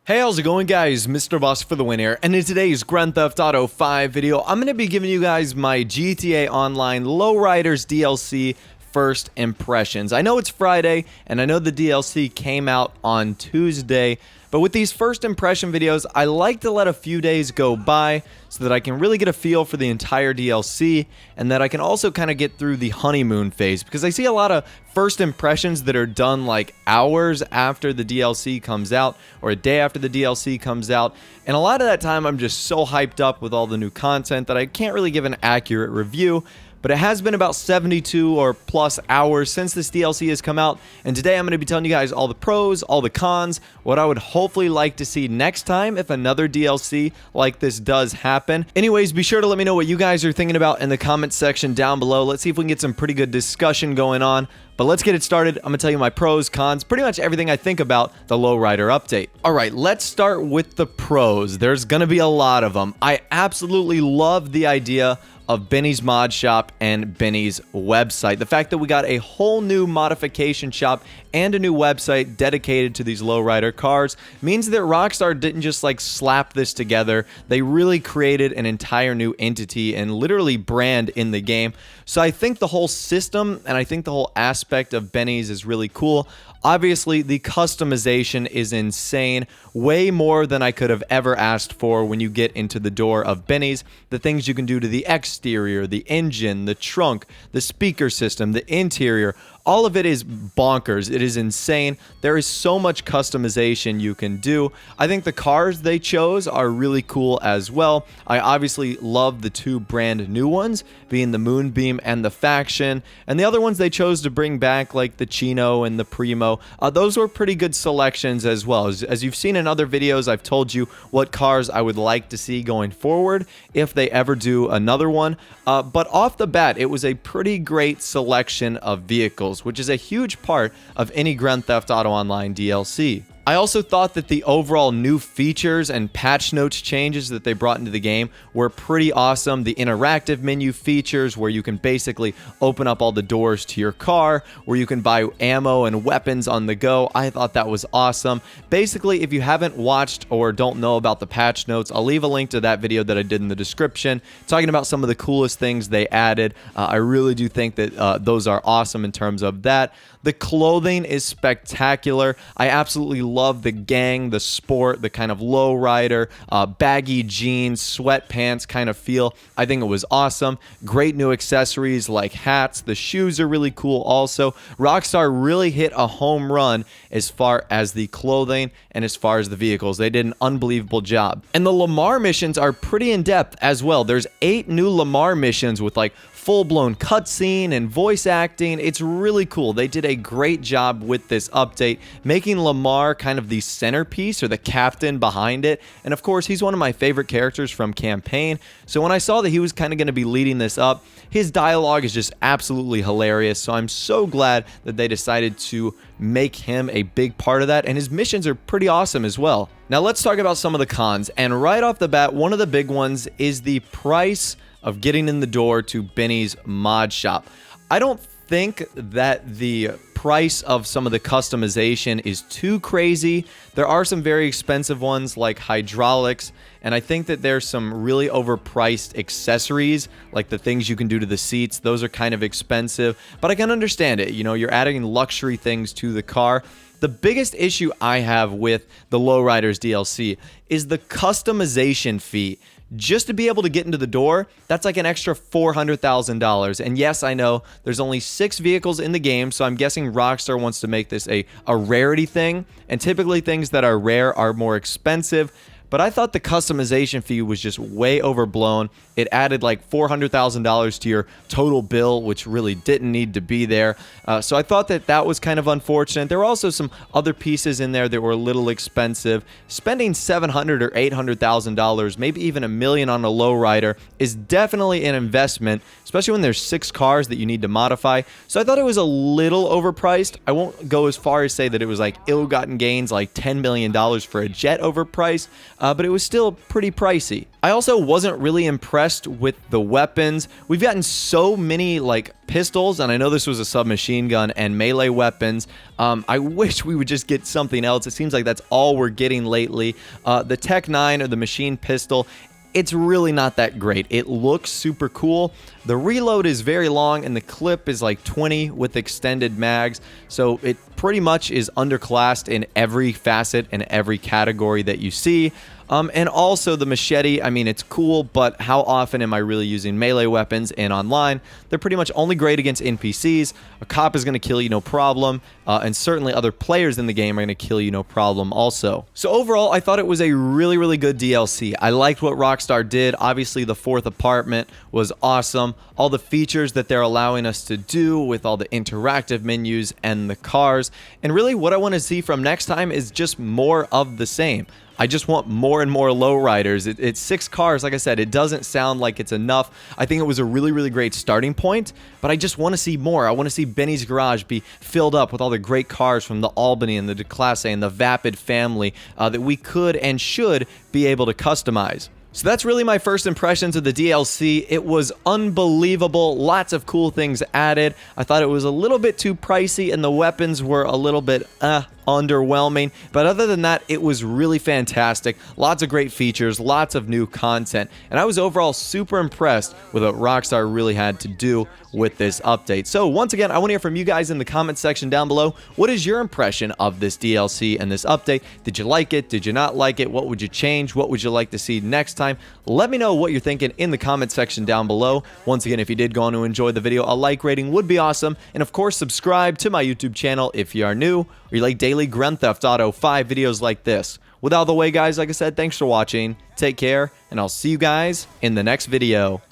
Hey, how's it going, guys? Mr. Boss for the win here, and in today's Grand Theft Auto 5 video, I'm going to be giving you guys my GTA Online Lowriders DLC first impressions. I know it's Friday, and I know the DLC came out on Tuesday, but with these first impression videos, I like to let a few days go by so that I can really get a feel for the entire DLC, and that I can also kind of get through the honeymoon phase, because I see a lot of first impressions that are done like hours after the DLC comes out, or a day after the DLC comes out, and a lot of that time I'm just so hyped up with all the new content that I can't really give an accurate review. But it has been about 72 or plus hours since this DLC has come out, and today I'm going to be telling you guys all the pros, all the cons, what I would hopefully like to see next time if another DLC like this does happen. Anyways, be sure to let me know what you guys are thinking about in the comment section down below. Let's see if we can get some pretty good discussion going on. But let's get it started. I'm going to tell you my pros, cons, pretty much everything I think about the Lowrider update. Alright, let's start with the pros. There's going to be a lot of them. I absolutely love the idea of Benny's Mod Shop and Benny's website. The fact that we got a whole new modification shop and a new website dedicated to these Lowrider cars means that Rockstar didn't just like slap this together. They really created an entire new entity and literally brand in the game. So I think the whole system and I think the whole aspect of Benny's is really cool. Obviously, the customization is insane, way more than I could have ever asked for when you get into the door of Benny's. The things you can do to the exterior, the engine, the trunk, the speaker system, the interior, all of it is bonkers. It is insane. There is so much customization you can do. I think the cars they chose are really cool as well. I obviously love the two brand new ones, being the Moonbeam and the Faction, and the other ones they chose to bring back, like the Chino and the Primo. Those were pretty good selections as well. As you've seen in other videos, I've told you what cars I would like to see going forward if they ever do another one. But off the bat, it was a pretty great selection of vehicles, which is a huge part of any Grand Theft Auto Online DLC. I also thought that the overall new features and patch notes changes that they brought into the game were pretty awesome. The interactive menu features where you can basically open up all the doors to your car, where you can buy ammo and weapons on the go. I thought that was awesome. Basically, if you haven't watched or don't know about the patch notes, I'll leave a link to that video that I did in the description talking about some of the coolest things they added. I really do think that those are awesome in terms of that. The clothing is spectacular. I absolutely love the gang, the sport, the kind of lowrider, baggy jeans, sweatpants kind of feel. I think it was awesome. Great new accessories like hats. The shoes are really cool also. Rockstar really hit a home run as far as the clothing and as far as the vehicles. They did an unbelievable job. And the Lamar missions are pretty in-depth as well. There's 8 new Lamar missions with like full-blown cutscene and voice acting. It's really cool. They did a great job with this update, making Lamar kind of the centerpiece or the captain behind it. And of course, he's one of my favorite characters from campaign. So when I saw that he was kind of going to be leading this up, his dialogue is just absolutely hilarious. So I'm so glad that they decided to make him a big part of that. And his missions are pretty awesome as well. Now let's talk about some of the cons. And right off the bat, one of the big ones is the price of getting in the door to Benny's Mod Shop. I don't think that the price of some of the customization is too crazy. There are some very expensive ones like hydraulics, and I think that there's some really overpriced accessories like the things you can do to the seats. Those are kind of expensive, but I can understand it. You know, you're adding luxury things to the car. The biggest issue I have with the Lowriders DLC is the customization fee. Just to be able to get into the door, that's like an extra $400,000. And yes, I know there's only 6 vehicles in the game, so I'm guessing Rockstar wants to make this a rarity thing. And typically things that are rare are more expensive. But I thought the customization fee was just way overblown. It added like $400,000 to your total bill, which really didn't need to be there. So I thought that that was kind of unfortunate. There were also some other pieces in there that were a little expensive. Spending $700,000 or $800,000, maybe even $1 million on a lowrider is definitely an investment, especially when there's 6 cars that you need to modify. So I thought it was a little overpriced. I won't go as far as say that it was like ill-gotten gains, like $10 million for a jet overpriced. but it was still pretty pricey. I also wasn't really impressed with the weapons. We've gotten so many like pistols, and I know this was a submachine gun, and melee weapons. I wish we would just get something else. It seems like that's all we're getting lately. The Tech 9 or the machine pistol, it's really not that great. It looks super cool. The reload is very long, and the clip is like 20 with extended mags, so it pretty much is underclassed in every facet and every category that you see. And also the machete, I mean, it's cool, but how often am I really using melee weapons in online? They're pretty much only great against NPCs. A cop is going to kill you no problem, and certainly other players in the game are going to kill you no problem also. So overall, I thought it was a really, really good DLC. I liked what Rockstar did. Obviously, the fourth apartment was awesome. All the features that they're allowing us to do with all the interactive menus and the cars. And really, what I want to see from next time is just more of the same. I just want more and more lowriders. It's 6 cars. Like I said, it doesn't sound like it's enough. I think it was a really, really great starting point, but I just want to see more. I want to see Benny's Garage be filled up with all the great cars from the Albany and the Classe A and the Vapid family that we could and should be able to customize. So that's really my first impressions of the DLC. It was unbelievable. Lots of cool things added. I thought it was a little bit too pricey, and the weapons were a little bit underwhelming. But other than that, it was really fantastic. Lots of great features, lots of new content. And I was overall super impressed with what Rockstar really had to do with this update. So once again, I want to hear from you guys in the comment section down below. What is your impression of this DLC and this update? Did you like it? Did you not like it? What would you change? What would you like to see next time? Let me know what you're thinking in the comment section down below. Once again, if you did go on to enjoy the video, a like rating would be awesome. And of course, subscribe to my YouTube channel if you are new or you like daily Grand Theft Auto 5 videos like this. With all the way, guys, like I said, thanks for watching. Take care, and I'll see you guys in the next video.